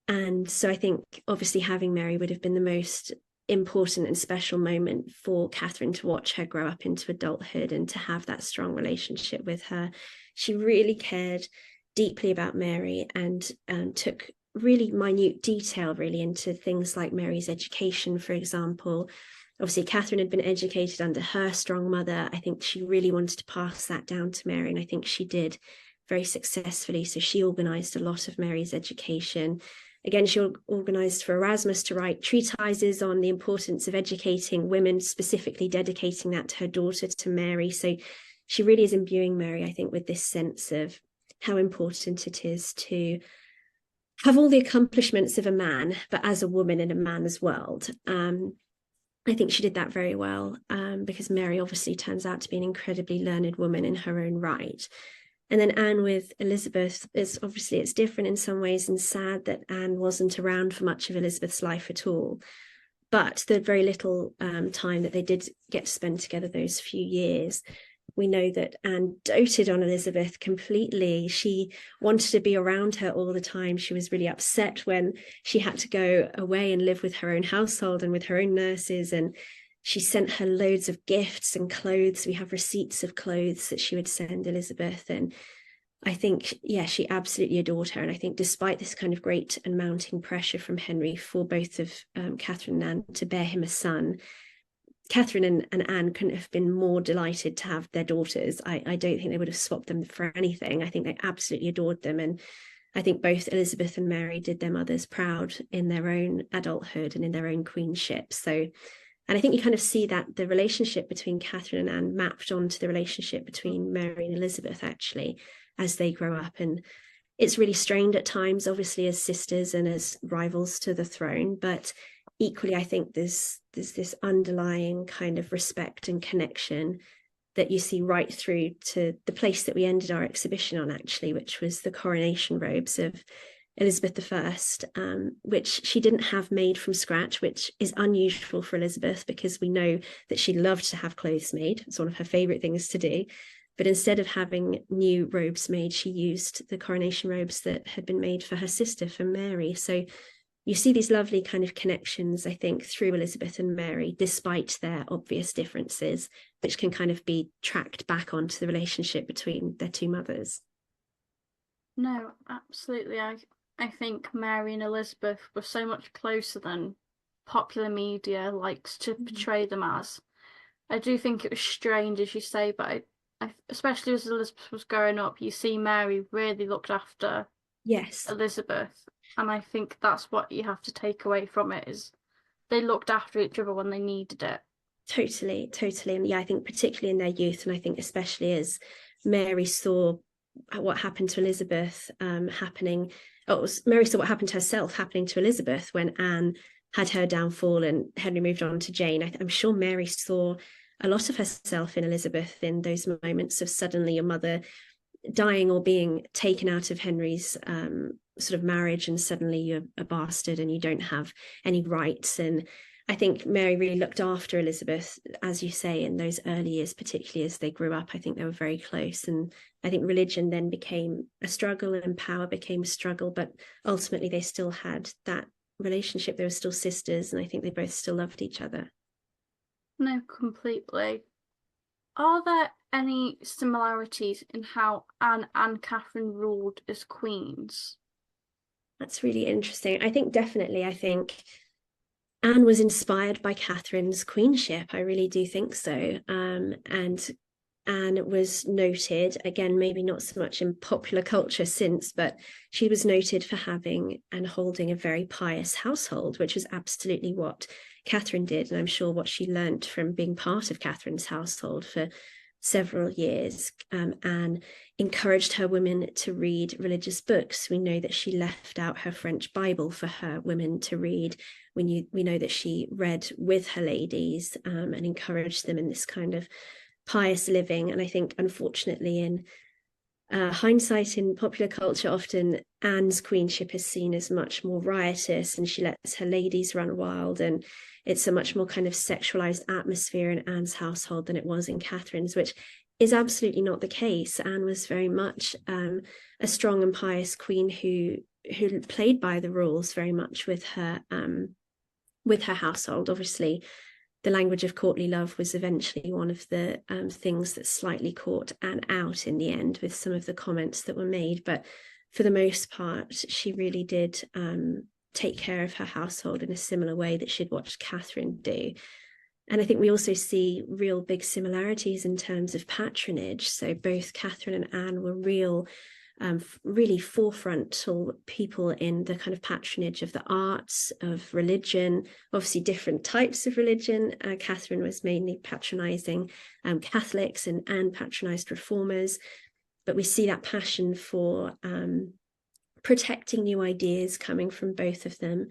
B: And so I think obviously having Mary would have been the most important and special moment for Catherine, to watch her grow up into adulthood and to have that strong relationship with her. She really cared deeply about Mary and took really minute detail really into things like Mary's education, for example, obviously Catherine had been educated under her strong mother. I think she really wanted to pass that down to Mary, and I think she did very successfully. So she organised a lot of Mary's education. Again, she organised for Erasmus to write treatises on the importance of educating women, specifically dedicating that to her daughter, to Mary. So she really is imbuing Mary, I think, with this sense of how important it is to have all the accomplishments of a man, but as a woman in a man's world. I think she did that very well, because Mary obviously turns out to be an incredibly learned woman in her own right. And then Anne with Elizabeth is obviously, it's different in some ways, and sad that Anne wasn't around for much of Elizabeth's life at all. But the very little time that they did get to spend together, those few years, we know that Anne doted on Elizabeth completely. She wanted to be around her all the time. She was really upset when she had to go away and live with her own household and with her own nurses. And she sent her loads of gifts and clothes. We have receipts of clothes that she would send Elizabeth. And I think, yeah, she absolutely adored her. And I think despite this kind of great and mounting pressure from Henry for both of Catherine and Anne to bear him a son, Catherine and Anne couldn't have been more delighted to have their daughters. I don't think they would have swapped them for anything. I think they absolutely adored them. And I think both Elizabeth and Mary did their mothers proud in their own adulthood and in their own queenship. So, and I think you kind of see that the relationship between Catherine and Anne mapped onto the relationship between Mary and Elizabeth, actually, as they grow up. And it's really strained at times, obviously, as sisters and as rivals to the throne. But equally, I think there's this underlying kind of respect and connection that you see right through to the place that we ended our exhibition on, actually, which was the coronation robes of Elizabeth I, which she didn't have made from scratch, which is unusual for Elizabeth, because we know that she loved to have clothes made. It's one of her favourite things to do. But instead of having new robes made, she used the coronation robes that had been made for her sister, for Mary. So you see these lovely kind of connections, I think, through Elizabeth and Mary, despite their obvious differences, which can kind of be tracked back onto the relationship between their two mothers.
A: No, absolutely. I think Mary and Elizabeth were so much closer than popular media likes to portray them as. I do think it was strange, as you say, but especially as Elizabeth was growing up, you see Mary really looked after
B: Yes,
A: Elizabeth, and I think that's what you have to take away from it, is they looked after each other when they needed it.
B: totally. And yeah, I think particularly in their youth, and I think especially as Mary saw what happened to Elizabeth happening, Mary saw what happened to herself happening to Elizabeth when Anne had her downfall and Henry moved on to Jane. I'm sure Mary saw a lot of herself in Elizabeth in those moments of suddenly your mother dying or being taken out of Henry's sort of marriage, and suddenly you're a bastard and you don't have any rights. And I think Mary really looked after Elizabeth, as you say, in those early years, particularly as they grew up. I think they were very close. And I think religion then became a struggle and power became a struggle, but ultimately they still had that relationship. They were still sisters, and I think they both still loved each other.
A: No, completely. Are there any similarities in how Anne and Catherine ruled as queens?
B: That's really interesting. I think definitely, I think Anne was inspired by Catherine's queenship. I really do think so. And Anne was noted, again, maybe not so much in popular culture since, but she was noted for having and holding a very pious household, which was absolutely what Catherine did. And I'm sure what she learnt from being part of Catherine's household for several years. Anne encouraged her women to read religious books. We know that she left out her French Bible for her women to read. We know that she read with her ladies and encouraged them in this kind of pious living. And I think, unfortunately, in hindsight, in popular culture, often Anne's queenship is seen as much more riotous, and she lets her ladies run wild, and it's a much more kind of sexualized atmosphere in Anne's household than it was in Catherine's, which is absolutely not the case. Anne was very much a strong and pious queen who played by the rules very much with her household. Obviously, the language of courtly love was eventually one of the things that slightly caught Anne out in the end with some of the comments that were made. But for the most part, she really did take care of her household in a similar way that she'd watched Catherine do. And I think we also see real big similarities in terms of patronage. So both Catherine and Anne were really forefrontal people in the kind of patronage of the arts, of religion, obviously different types of religion. Catherine was mainly patronising Catholics, and Anne patronised reformers. But we see that passion for protecting new ideas coming from both of them,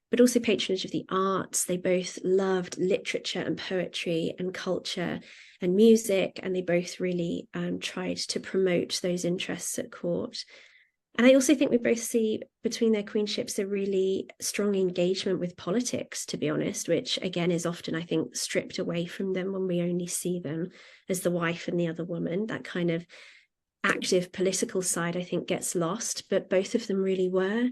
B: but also patronage of the arts. They both loved literature and poetry and culture and music, and they both really tried to promote those interests at court. And I also think we both see between their queenships a really strong engagement with politics, to be honest, which again is often, I think, stripped away from them when we only see them as the wife and the other woman. That kind of active political side, I think, gets lost, but both of them really were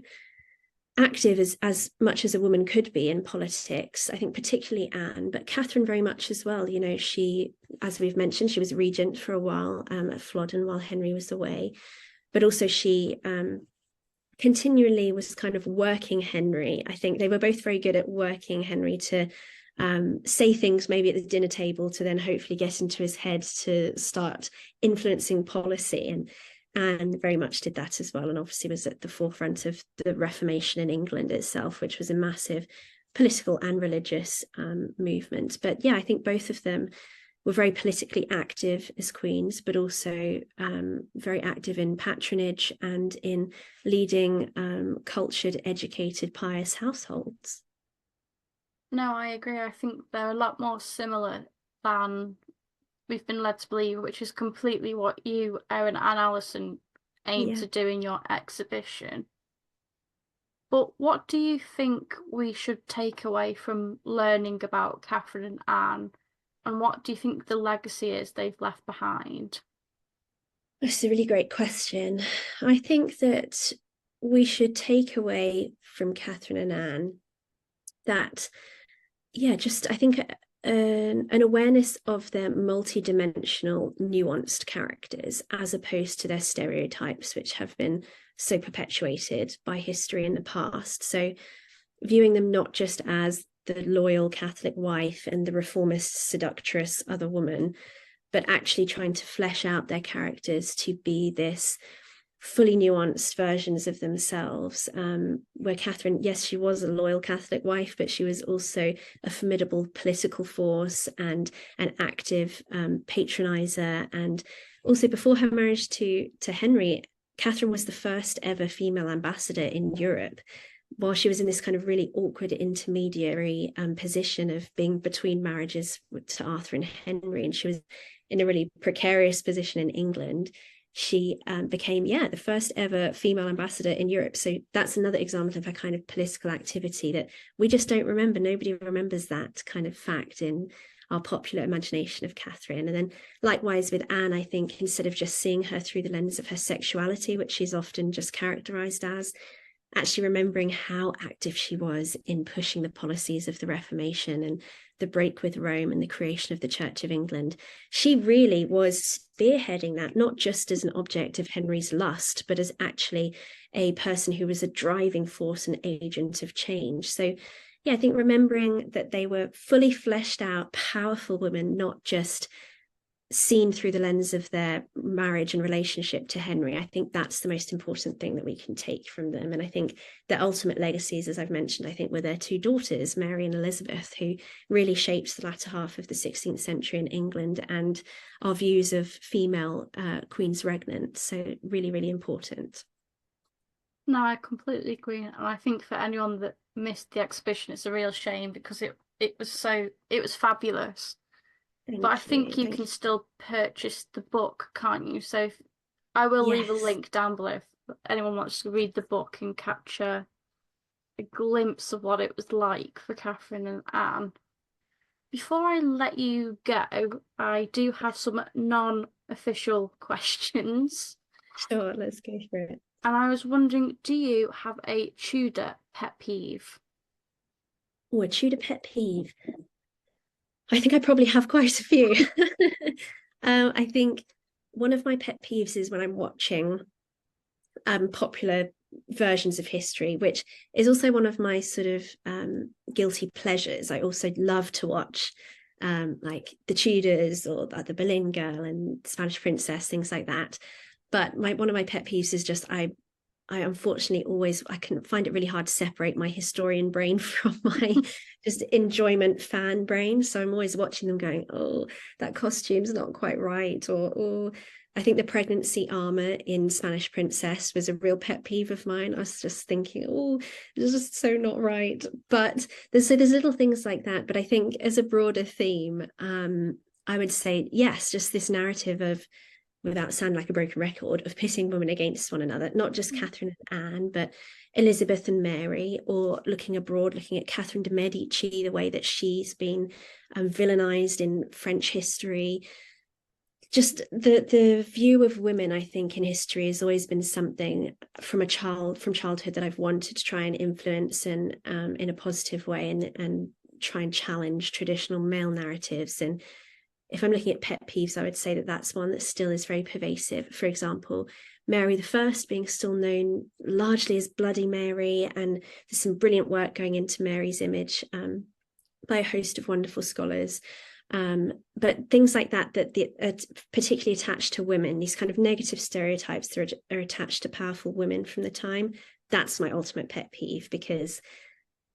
B: active as much as a woman could be in politics. I think particularly Anne, but Catherine very much as well. You know, she, as we've mentioned, she was regent for a while at Flodden while Henry was away, but also she continually was kind of working Henry. I think they were both very good at working Henry to say things maybe at the dinner table to then hopefully get into his head to start influencing policy. And very much did that as well, and obviously was at the forefront of the Reformation in England itself, which was a massive political and religious movement. But yeah, I think both of them were very politically active as queens, but also very active in patronage and in leading cultured, educated, pious households.
A: No, I agree. I think they're a lot more similar than we've been led to believe, which is completely what you, Erin, and Alison aim to do in your exhibition. But what do you think we should take away from learning about Catherine and Anne, and what do you think the legacy is they've left behind?
B: That's a really great question. I think that we should take away from Catherine and Anne that, I think an awareness of their multidimensional, nuanced characters, as opposed to their stereotypes, which have been so perpetuated by history in the past. So viewing them not just as the loyal Catholic wife and the reformist seductress other woman, but actually trying to flesh out their characters to be this fully nuanced versions of themselves, where Catherine, yes, she was a loyal Catholic wife, but she was also a formidable political force and an active patronizer. And also before her marriage to Henry, Catherine was the first ever female ambassador in Europe, while she was in this kind of really awkward intermediary position of being between marriages to Arthur and Henry, and she was in a really precarious position in England. She became, the first ever female ambassador in Europe. So that's another example of a kind of political activity that we just don't remember. Nobody remembers that kind of fact in our popular imagination of Catherine. And then likewise with Anne, I think instead of just seeing her through the lens of her sexuality, which she's often just characterized as, actually remembering how active she was in pushing the policies of the Reformation and the break with Rome and the creation of the Church of England. She really was spearheading that, not just as an object of Henry's lust, but as actually a person who was a driving force and agent of change. So I think remembering that they were fully fleshed out, powerful women, not just seen through the lens of their marriage and relationship to Henry. I think that's the most important thing that we can take from them. And I think their ultimate legacies, as I've mentioned, I think were their two daughters, Mary and Elizabeth, who really shaped the latter half of the 16th century in England and our views of female queens regnant. So really, really important.
A: No, I completely agree. And I think for anyone that missed the exhibition, it's a real shame because it was fabulous. But I think you can still purchase the book, can't you? So I will leave a link down below if anyone wants to read the book and capture a glimpse of what it was like for Catherine and Anne. Before I let you go, I do have some non-official questions.
B: Sure, let's go for it.
A: And I was wondering, do you have a Tudor pet peeve?
B: Oh, a Tudor pet peeve. I think I probably have quite a few. I think one of my pet peeves is when I'm watching popular versions of history, which is also one of my sort of guilty pleasures. I also love to watch like the Tudors or the Boleyn girl and Spanish princess, things like that. But one of my pet peeves is just I unfortunately I can find it really hard to separate my historian brain from my just enjoyment fan brain. So I'm always watching them going, oh, that costume's not quite right. Or, oh, I think the pregnancy armor in Spanish Princess was a real pet peeve of mine. I was just thinking, oh, it's just so not right. But there's little things like that. But I think as a broader theme, I would say, yes, just this narrative of, without sounding like a broken record, of pitting women against one another, not just Catherine and Anne, but Elizabeth and Mary, or looking abroad, looking at Catherine de' Medici, the way that she's been villainized in French history. Just the view of women, I think, in history has always been something from childhood that I've wanted to try and influence and in a positive way, and try and challenge traditional male narratives. And if I'm looking at pet peeves, I would say that that's one that still is very pervasive. For example, Mary I being still known largely as Bloody Mary, and there's some brilliant work going into Mary's image by a host of wonderful scholars. But things like that are particularly attached to women, these kind of negative stereotypes that are attached to powerful women from the time, that's my ultimate pet peeve, because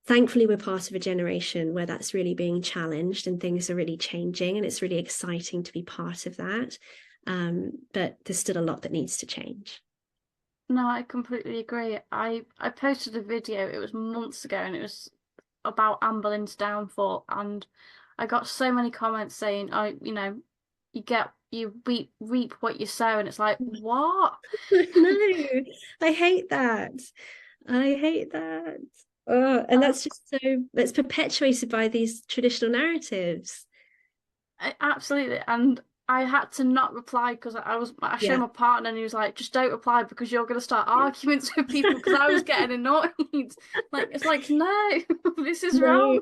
B: thankfully we're part of a generation where that's really being challenged and things are really changing, and it's really exciting to be part of that. But there's still a lot that needs to change.
A: No, I completely agree. I posted a video, it was months ago, and it was about Anne Boleyn's downfall, and I got so many comments saying, "Oh, you reap what you sow," and it's like, what?
B: No, I hate that. I hate that. Oh, and that's just that's perpetuated by these traditional narratives.
A: Absolutely. And I had to not reply because I showed my partner and he was like, just don't reply because you're going to start arguments with people, because I was getting annoyed. Like, it's like, no, this is wrong.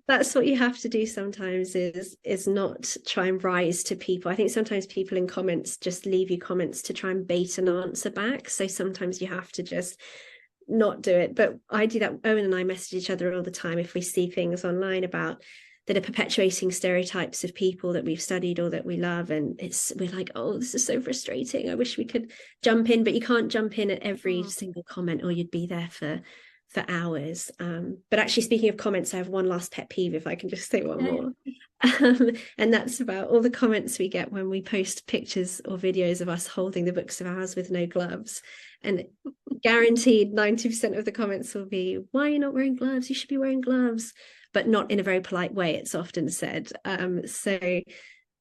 B: That's what you have to do sometimes, is not try and rise to people. I think sometimes people in comments just leave you comments to try and bait an answer back. So sometimes you have to just not do it. But I do that. Owen and I message each other all the time if we see things online about that are perpetuating stereotypes of people that we've studied or that we love, and we're like, oh, this is so frustrating, I wish we could jump in, but you can't jump in at every single comment or you'd be there for hours. But actually, speaking of comments, I have one last pet peeve, if I can just say one more. And that's about all the comments we get when we post pictures or videos of us holding the books of ours with no gloves. And guaranteed 90% of the comments will be, why are you not wearing gloves? You should be wearing gloves. But not in a very polite way, it's often said. So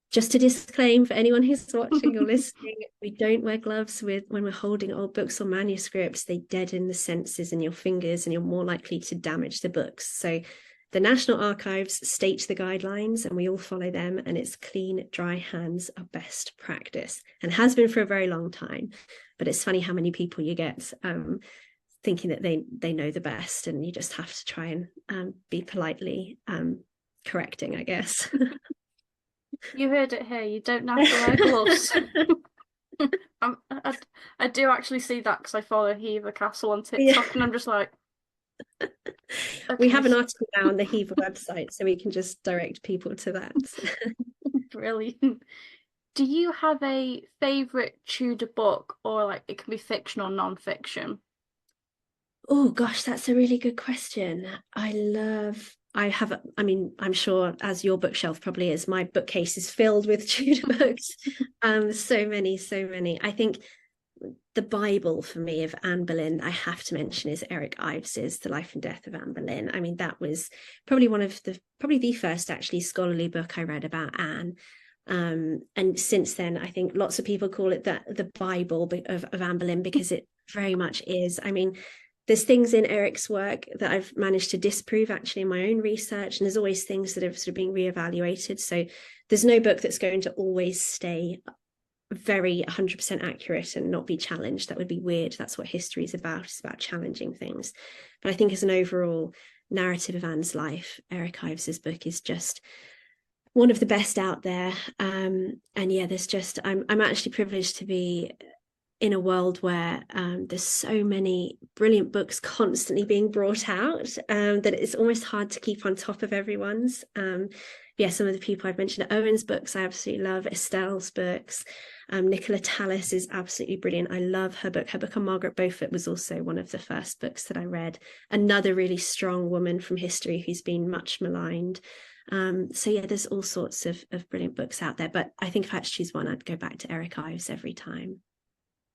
B: just to disclaim for anyone who's watching or listening, we don't wear gloves when we're holding old books or manuscripts. They deaden the senses in your fingers and you're more likely to damage the books. So the National Archives state the guidelines and we all follow them, and it's clean, dry hands are best practice, and has been for a very long time. But it's funny how many people you get thinking that they know the best, and you just have to try and be politely correcting, I guess.
A: You heard it here, you don't have to wear gloves. I do actually see that because I follow Hever Castle on TikTok, and I'm just like, okay.
B: We have an article now on the Hever website, so we can just direct people to that.
A: Brilliant. Do you have a favourite Tudor book, or like it can be fiction or non-fiction?
B: Oh gosh, that's a really good question. I'm sure, as your bookshelf probably is, my bookcase is filled with Tudor books. So many. I think the Bible for me of Anne Boleyn, I have to mention, is Eric Ives's The Life and Death of Anne Boleyn. I mean, that was probably the first actually scholarly book I read about Anne. And since then, I think lots of people call it the Bible of Anne Boleyn, because it very much is. I mean, there's things in Eric's work that I've managed to disprove actually in my own research, and there's always things that are sort of being reevaluated. So there's no book that's going to always stay very 100% accurate and not be challenged. That would be weird. That's what history is about. It's about challenging things. But I think as an overall narrative of Anne's life, Eric Ives's book is just one of the best out there. And yeah, I'm actually privileged to be in a world where there's so many brilliant books constantly being brought out that it's almost hard to keep on top of everyone's. yeah, some of the people I've mentioned, Owen's books I absolutely love, Estelle's books. Nicola Tallis is absolutely brilliant. I love her book. Her book on Margaret Beaufort was also one of the first books that I read. Another really strong woman from history who's been much maligned. So yeah, there's all sorts of brilliant books out there. But I think if I had to choose one, I'd go back to Eric Ives every time.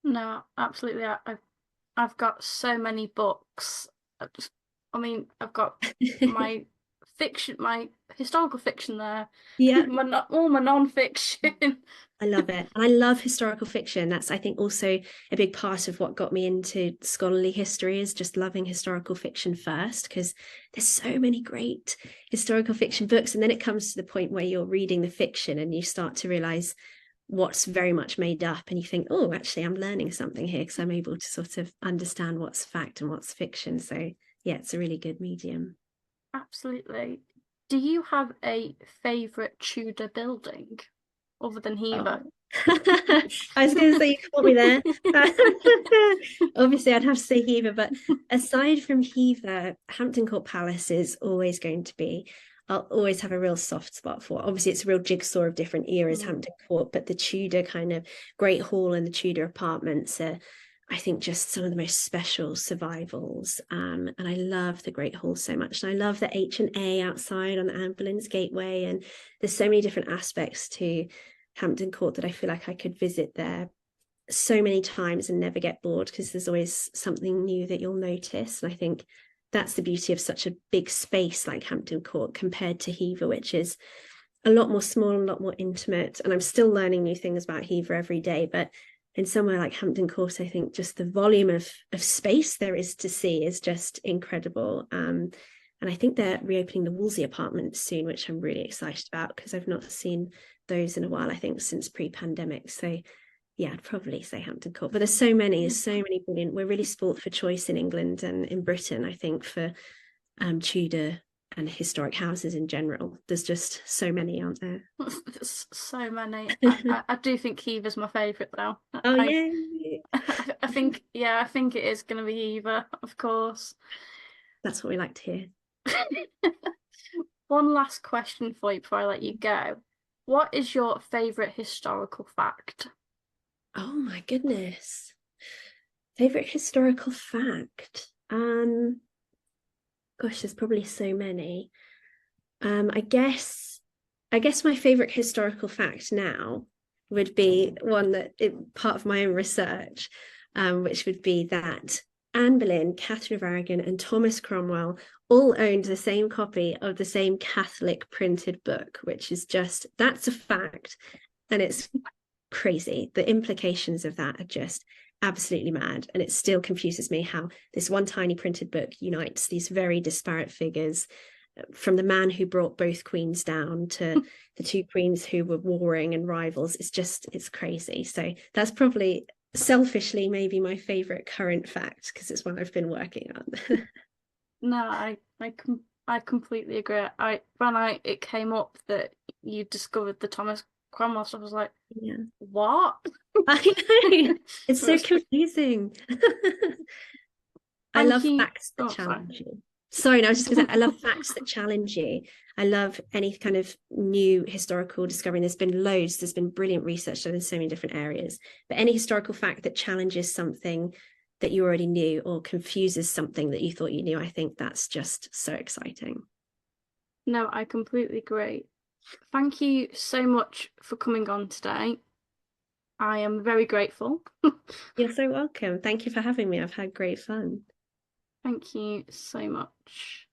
A: No, absolutely. I've got so many books. I've got my fiction, my historical fiction there,
B: Yeah.
A: all my non-fiction.
B: I love it. And I love historical fiction. That's, I think, also a big part of what got me into scholarly history, is just loving historical fiction first, because there's so many great historical fiction books. And then it comes to the point where you're reading the fiction and you start to realize what's very much made up, and you think, oh, actually, I'm learning something here because I'm able to sort of understand what's fact and what's fiction. So yeah, it's a really good medium.
A: Absolutely. Do you have a favorite Tudor building other than Hever?
B: Oh. I was going to say, you caught me there. Obviously, I'd have to say Hever, but aside from Hever, Hampton Court Palace is always going to be, I'll always have a real soft spot for. Obviously, it's a real jigsaw of different eras, Hampton Court, but the Tudor kind of Great Hall and the Tudor apartments are, I think, just some of the most special survivals. And I love the Great Hall so much. And I love the H&A outside on the Anne Boleyn's Gateway. And there's so many different aspects to Hampton Court that I feel like I could visit there so many times and never get bored, because there's always something new that you'll notice. And I think that's the beauty of such a big space like Hampton Court compared to Hever, which is a lot more small and a lot more intimate. And I'm still learning new things about Hever every day, but in somewhere like Hampton Court, I think just the volume of space there is to see is just incredible. And I think they're reopening the Wolsey apartments soon, which I'm really excited about, because I've not seen those in a while, I think, since pre-pandemic. So yeah, I'd probably say Hampton Court. But there's so many brilliant. We're really sport for choice in England and in Britain, I think, for Tudor and historic houses in general. There's just so many, aren't there?
A: There's so many. I do think Hever's my favourite though.
B: Oh yeah.
A: I think it is going to be Hever, of course.
B: That's what we like to hear.
A: One last question for you before I let you go. What is your favourite historical fact?
B: Oh my goodness. Favorite historical fact? Gosh, there's probably so many. I guess my favorite historical fact now would be one that part of my own research, which would be that Anne Boleyn, Catherine of Aragon, and Thomas Cromwell all owned the same copy of the same Catholic printed book, which is just, that's a fact. And it's crazy. The implications of that are just absolutely mad. And it still confuses me how this one tiny printed book unites these very disparate figures, from the man who brought both queens down to the two queens who were warring and rivals. It's crazy. So that's probably, selfishly, maybe my favorite current fact, because it's one I've been working on.
A: No, I completely agree. When it came up that you discovered the Thomas Cromwell stuff, I was like,
B: Yeah.
A: what?
B: I know. It's so confusing. I love facts that challenge you. Sorry, no, I was just going to say, I love facts that challenge you. I love any kind of new historical discovery. There's been loads. There's been brilliant research done in so many different areas. But any historical fact that challenges something that you already knew or confuses something that you thought you knew, I think that's just so exciting.
A: No, I completely agree. Thank you so much for coming on today. I am very grateful.
B: You're so welcome. Thank you for having me. I've had great fun.
A: Thank you so much.